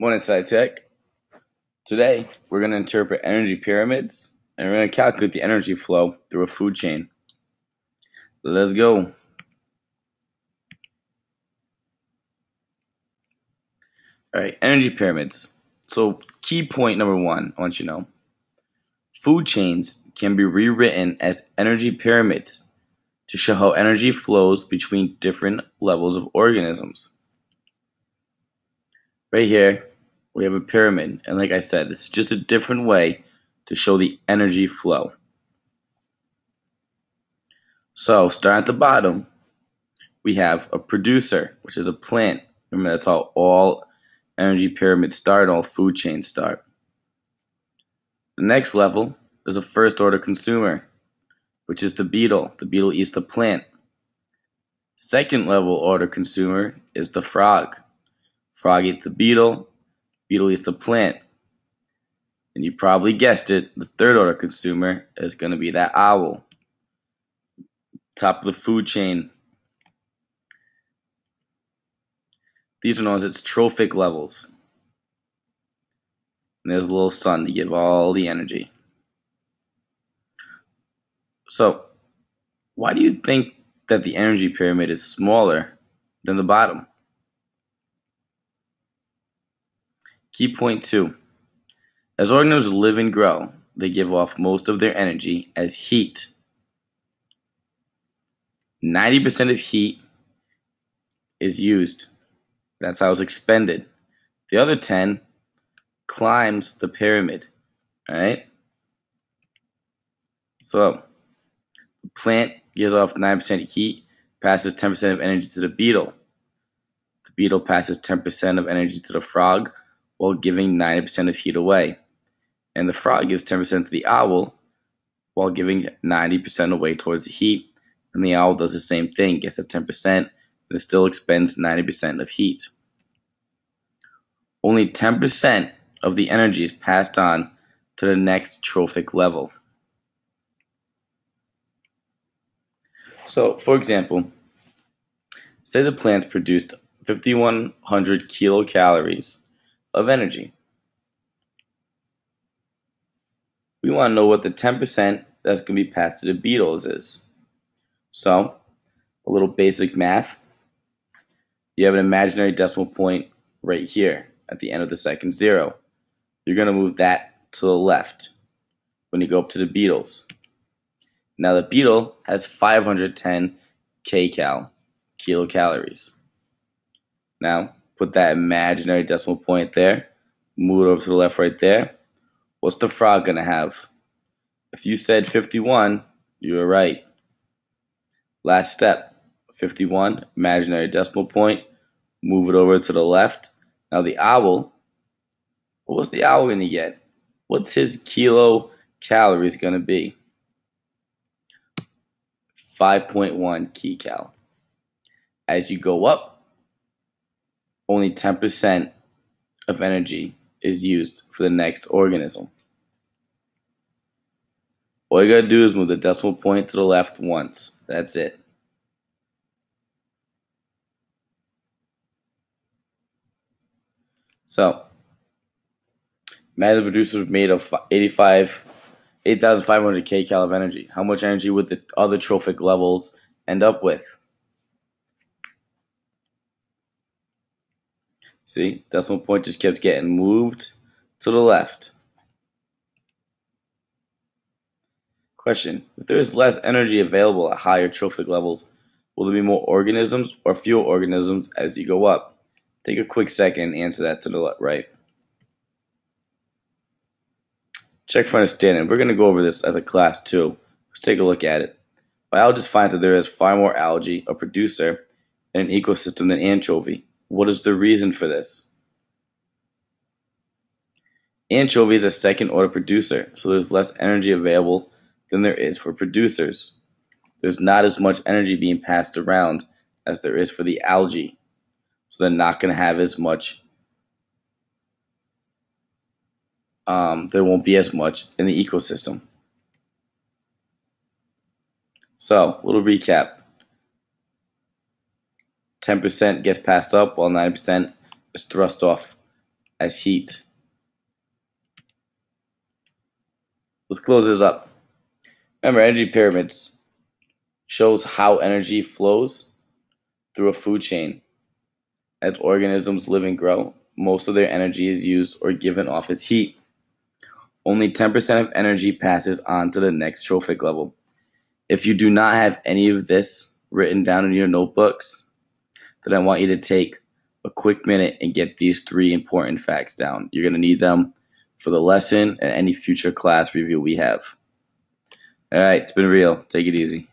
Morning, SciTech. Today, we're going to interpret energy pyramids, and we're going to calculate the energy flow through a food chain. Let's go. All right, energy pyramids. So, key point number one, I want you to know. Food chains can be rewritten as energy pyramids to show how energy flows between different levels of organisms. Right here, we have a pyramid, and like I said, it's just a different way to show the energy flow. So, starting at the bottom, we have a producer, which is a plant. Remember, that's how all energy pyramids start, all food chains start. The next level is a first order consumer, which is the beetle. The beetle eats the plant. Second level order consumer is the frog. Frog eats the beetle. Beetle eats the plant. And you probably guessed it, the third order consumer is going to be that owl. Top of the food chain. These are known as its trophic levels. And there's a little sun to give all the energy. So, why do you think that the energy pyramid is smaller than the bottom? Key point 2. As organisms live and grow, they give off most of their energy as heat. 90% of heat is used. That's how it's expended. The other 10 climbs the pyramid. Alright? So, the plant gives off 9% heat, passes 10% of energy to the beetle. The beetle passes 10% of energy to the frog while giving 90% of heat away. And the frog gives 10% to the owl while giving 90% away towards the heat. And the owl does the same thing, gets a 10%, but it still expends 90% of heat. Only 10% of the energy is passed on to the next trophic level. So, for example, say the plants produced 5,100 kilocalories of energy. We want to know what the 10% that's going to be passed to the beetles is. So, a little basic math. You have an imaginary decimal point right here at the end of the second zero. You're going to move that to the left when you go up to the beetles. Now the beetle has 510 kilocalories. Now put that imaginary decimal point there, move it over to the left right there. What's the frog going to have? If you said 51, you were right. Last step, 51, imaginary decimal point, move it over to the left. Now the owl, what's the owl going to get? What's his kilocalories going to be? 5.1 kcal. As you go up, only 10% of energy is used for the next organism. All you gotta do is move the decimal point to the left once. That's it. So, imagine the producer was made of 8,500 kcal of energy. How much energy would the other trophic levels end up with? See, decimal point just kept getting moved to the left. Question: if there is less energy available at higher trophic levels, will there be more organisms or fewer organisms as you go up? Take a quick second and answer that to the right. Check for understanding. We're going to go over this as a class too. Let's take a look at it. Biologists find that there is far more algae, a producer, in an ecosystem than anchovy. What is the reason for this? Anchovy is a second order producer, so there's less energy available than there is for producers. There's not as much energy being passed around as there is for the algae, so they're not going to have as much. There won't be as much in the ecosystem. So, little recap. 10% gets passed up while 90% is thrust off as heat. Let's close this up. Remember, energy pyramids shows how energy flows through a food chain. As organisms live and grow, most of their energy is used or given off as heat. Only 10% of energy passes on to the next trophic level. If you do not have any of this written down in your notebooks, then I want you to take a quick minute and get these 3 important facts down. You're going to need them for the lesson and any future class review we have. All right, it's been real. Take it easy.